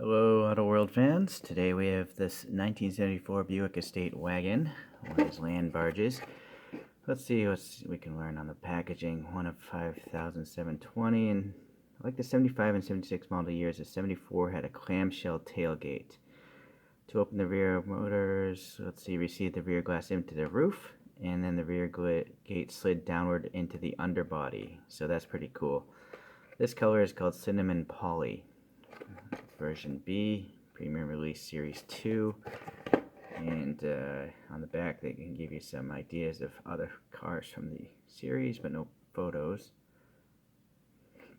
Hello, Auto World fans. Today we have this 1974 Buick Estate Wagon, one of these land barges. Let's see what we can learn on the packaging. One of 5,720, and I like the 75 and 76 model years. The 74 had a clamshell tailgate. To open the rear motors, let's see, receive the rear glass into the roof, and then the rear gate slid downward into the underbody. So that's pretty cool. This color is called Cinnamon Poly. Version B, Premium Release Series 2, and on the back they can give you some ideas of other cars from the series, but no photos.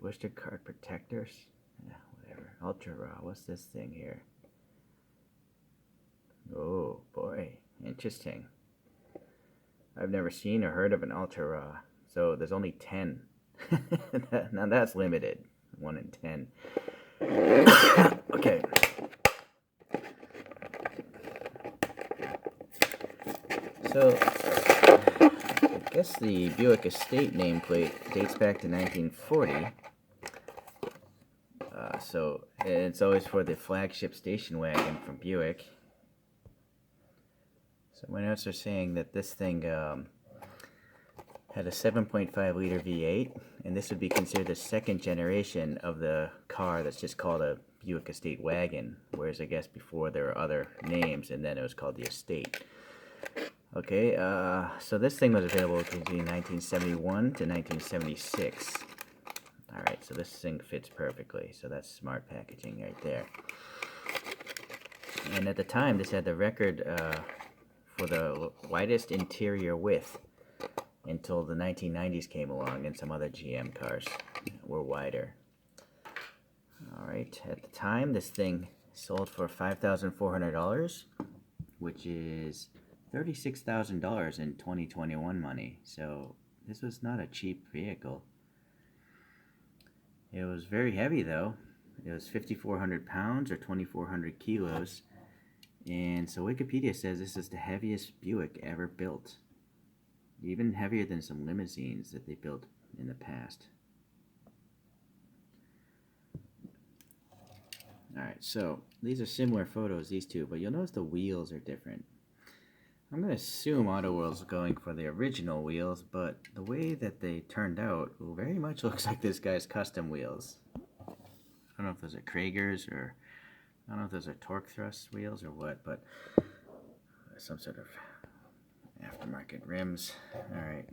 Blister card protectors, yeah, whatever. Ultra Raw, what's this thing here? Oh boy, interesting. I've never seen or heard of an Ultra Raw, so there's only 10. Now that's limited, 1 in 10. Okay. So, I guess the Buick Estate nameplate dates back to 1940. So, it's always for the flagship station wagon from Buick. So, my notes are saying that this thing had a 7.5 liter V8, and this would be considered the second generation of the car that's just called a Buick Estate Wagon, whereas I guess before there were other names, and then it was called the Estate. Okay, so this thing was available between 1971 to 1976. Alright, so this thing fits perfectly, so that's smart packaging right there. And at the time, this had the record for the widest interior width until the 1990s came along, and some other GM cars were wider. Alright, at the time, this thing sold for $5,400, which is $36,000 in 2021 money. So this was not a cheap vehicle. It was very heavy though. It was 5,400 pounds or 2,400 kilos. And so Wikipedia says this is the heaviest Buick ever built. Even heavier than some limousines that they built in the past. Alright, so these are similar photos, these two, but you'll notice the wheels are different. I'm going to assume Auto World's going for the original wheels, but the way that they turned out very much looks like this guy's custom wheels. I don't know if those are Kragers, or I don't know if those are torque thrust wheels or what, but some sort of aftermarket rims. Alright,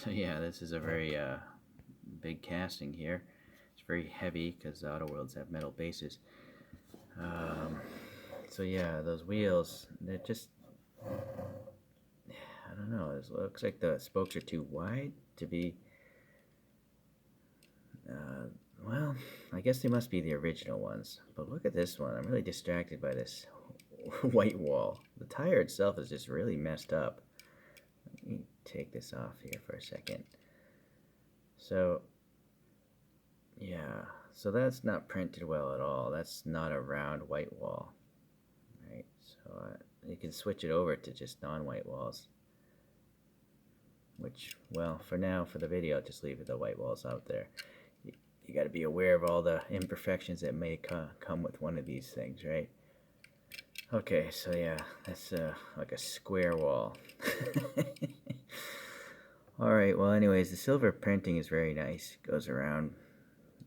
so yeah, this is a very big casting here. It's very heavy because Auto Worlds have metal bases. So yeah, those wheels, they're just, I don't know, it looks like the spokes are too wide to be, well, I guess they must be the original ones. But look at this one. I'm really distracted by this white wall. The tire itself is just really messed up. Let me take this off here for a second. So, yeah, so that's not printed well at all. That's not a round white wall. Right, so you can switch it over to just non-white walls, which, well, for now, for the video, I'll just leave the white walls out there. You got to be aware of all the imperfections that may come with one of these things, right? Okay, so yeah, that's like a square wall. Alright, well anyways, the silver printing is very nice. It goes around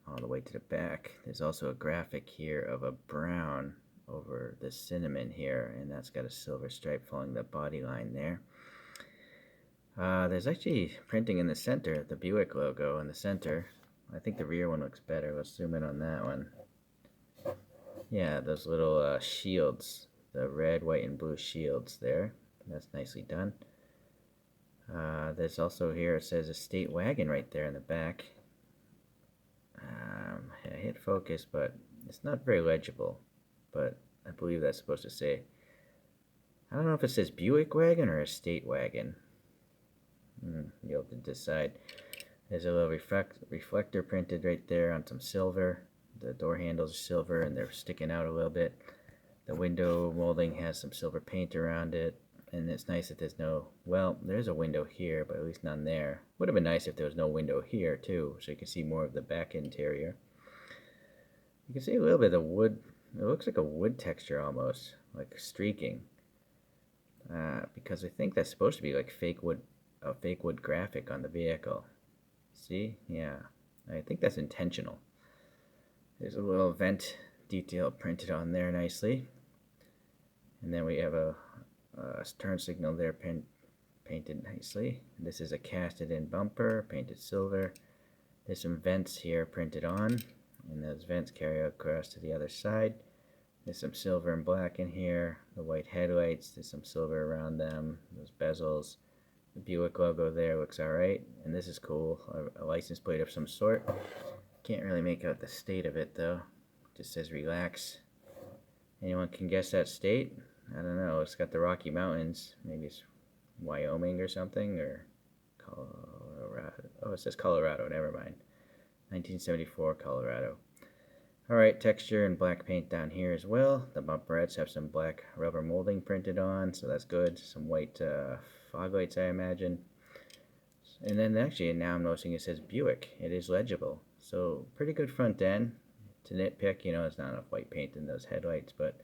all the way to the back. There's also a graphic here of a brown over the cinnamon here, and that's got a silver stripe following the body line there. There's actually printing in the center, the Buick logo in the center. I think the rear one looks better. Let's zoom in on that one. Yeah, those little shields, the red, white, and blue shields there. That's nicely done. There's also here, it says Estate Wagon right there in the back. I hit focus, but it's not very legible. But I believe that's supposed to say, I don't know if it says Buick Wagon or Estate Wagon. You'll have to decide. There's a little reflector printed right there on some silver. The door handles are silver and they're sticking out a little bit. The window molding has some silver paint around it. And it's nice that there's no, well, there's a window here, but at least none there. Would have been nice if there was no window here too, so you can see more of the back interior. You can see a little bit of the wood It looks like a wood texture almost, like streaking. Because I think that's supposed to be like a fake wood graphic on the vehicle. See? Yeah. I think that's intentional. There's a little vent detail printed on there nicely. And then we have a turn signal there painted nicely. This is a casted in bumper, painted silver. There's some vents here printed on, and those vents carry across to the other side. There's some silver and black in here. The white headlights, there's some silver around them. Those bezels. The Buick logo there looks alright. And this is cool, a license plate of some sort. Can't really make out the state of it though. It just says relax. Anyone can guess that state? I don't know. It's got the Rocky Mountains. Maybe it's Wyoming or something, or Colorado. Oh, it says Colorado. Never mind. 1974 Colorado. Alright, texture and black paint down here as well. The bumperettes have some black rubber molding printed on, so that's good. Some white fog lights, I imagine. And then actually, now I'm noticing it says Buick. It is legible. So, pretty good front end. To nitpick, you know, there's not enough white paint in those headlights, but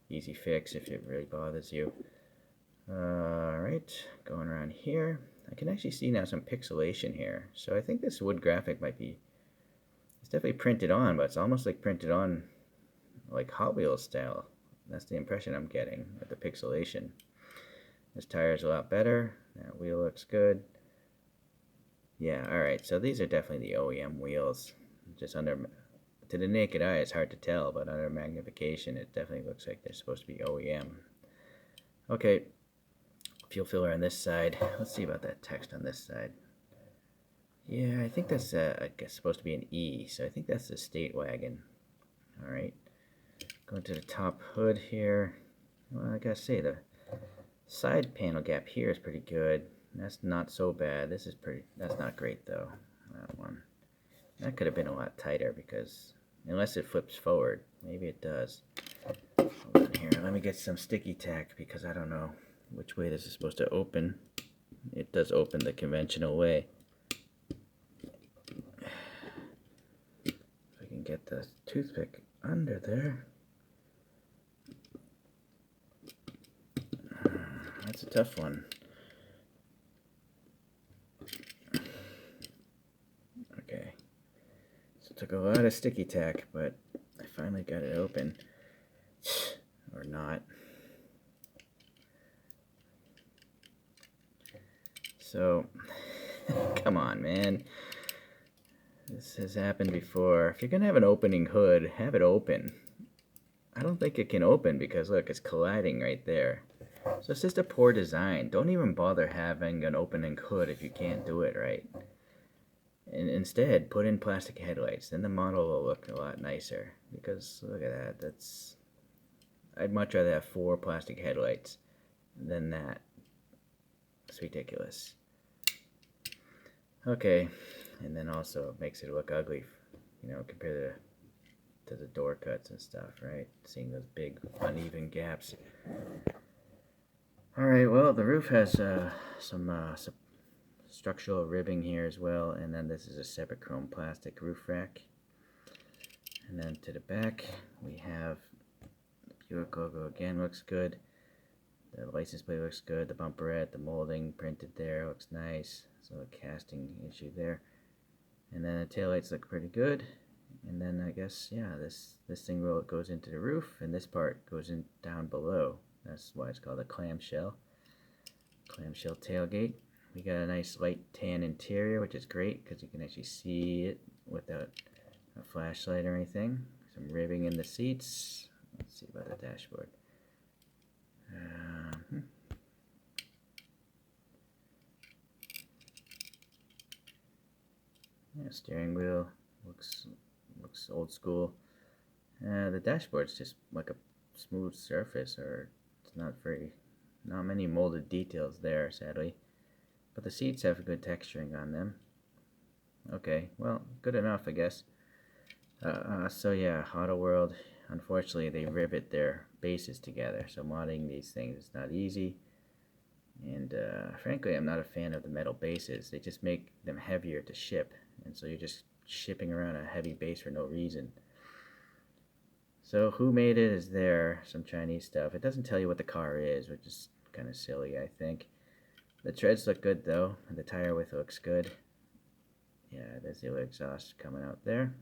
easy fix if it really bothers you. Alright, going around here. I can actually see now some pixelation here. So I think this wood graphic might be, it's definitely printed on, but it's almost like printed on like Hot Wheels style. That's the impression I'm getting with the pixelation. This tire's a lot better. That wheel looks good. Yeah, alright, so these are definitely the OEM wheels. Just under, to the naked eye it's hard to tell, but under magnification it definitely looks like they're supposed to be OEM. Okay, fuel filler on this side. Let's see about that text on this side. Yeah, I think that's I guess supposed to be an E, so I think that's the state wagon. Alright, going to the top hood here. Well, I gotta say, the side panel gap here is pretty good. That's not so bad. This is pretty, that's not great though. That one. That could have been a lot tighter because, unless it flips forward, maybe it does. Hold on here, let me get some sticky tack because I don't know which way this is supposed to open. It does open the conventional way. If I can get the toothpick under there. That's a tough one. Okay. So it took a lot of sticky tack, but I finally got it open. Or not. So, come on, man. This has happened before. If you're going to have an opening hood, have it open. I don't think it can open because, look, it's colliding right there. So it's just a poor design. Don't even bother having an opening hood if you can't do it right. And instead, put in plastic headlights. Then the model will look a lot nicer. Because, look at that. That's... I'd much rather have 4 plastic headlights than that. It's ridiculous. Okay, and then also it makes it look ugly, you know, compared to the door cuts and stuff, right? Seeing those big uneven gaps. Alright, well, the roof has some structural ribbing here as well, and then this is a separate chrome plastic roof rack. And then to the back, we have the Buick logo again, looks good. The license plate looks good, the bumperette, the molding printed there looks nice. So a casting issue there. And then the taillights look pretty good. And then I guess, yeah, this thing goes into the roof, and this part goes in down below. That's why it's called a clamshell. Clamshell tailgate. We got a nice light tan interior, which is great because you can actually see it without a flashlight or anything. Some ribbing in the seats. Let's see about the dashboard. Yeah, steering wheel looks old school. The dashboard's just like a smooth surface, or it's not many molded details there, sadly. But the seats have good texturing on them. Okay, well, good enough, I guess. So yeah, Auto World, unfortunately, they rivet their bases together. So modding these things is not easy. And frankly, I'm not a fan of the metal bases. They just make them heavier to ship. And so you're just shipping around a heavy base for no reason. So who made it is there, some Chinese stuff. It doesn't tell you what the car is, which is kind of silly, I think. The treads look good though, and the tire width looks good. Yeah, there's the other exhaust coming out there.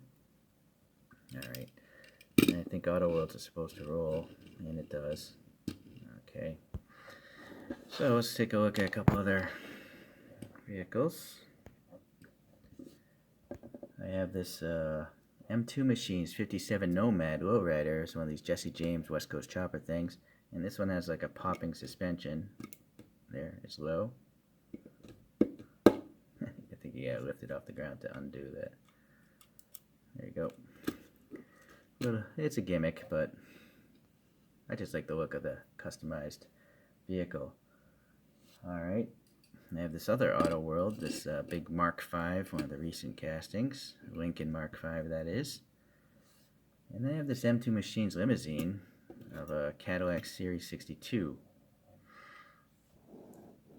Alright, and I think Auto Worlds is supposed to roll, and it does. Okay, so let's take a look at a couple other vehicles. I have this M2 Machines 57 Nomad Lowrider. It's one of these Jesse James West Coast Chopper things. And this one has like a popping suspension. There, it's low. I think you gotta lift it off the ground to undo that. There you go. It's a gimmick, but I just like the look of the customized vehicle. Alright. I have this other Auto World, this big Mark V, one of the recent castings. Lincoln Mark V, that is. And I have this M2 Machines limousine of a Cadillac Series 62.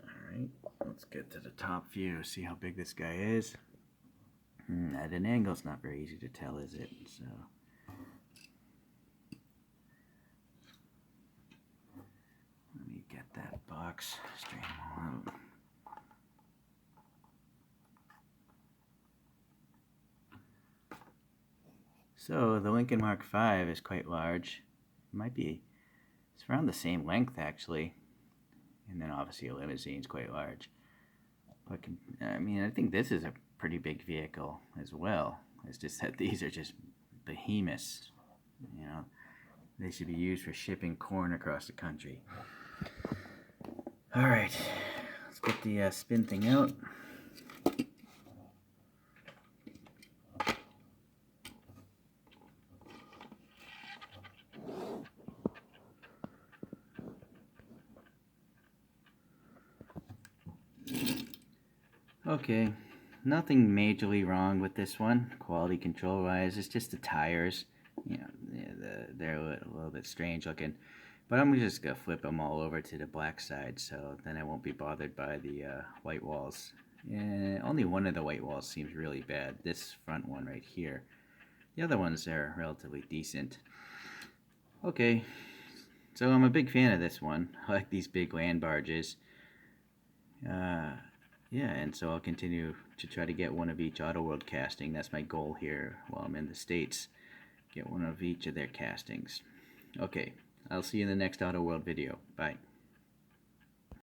Alright, let's get to the top view, see how big this guy is. At an angle, it's not very easy to tell, is it? So, let me get that box straight out. So the Lincoln Mark V is quite large. It might be, it's around the same length actually. And then obviously a limousine is quite large. But I mean, I think this is a pretty big vehicle as well. It's just that these are just behemoths. You know, they should be used for shipping corn across the country. All right, let's get the spin thing out. Okay, nothing majorly wrong with this one, quality control wise. It's just the tires, you know, they're a little bit strange looking. But I'm just going to flip them all over to the black side, so then I won't be bothered by the white walls. Only one of the white walls seems really bad, this front one right here. The other ones are relatively decent. Okay, so I'm a big fan of this one. I like these big land barges. Yeah, and so I'll continue to try to get one of each Auto World casting. That's my goal here while I'm in the States. Get one of each of their castings. Okay, I'll see you in the next Auto World video. Bye.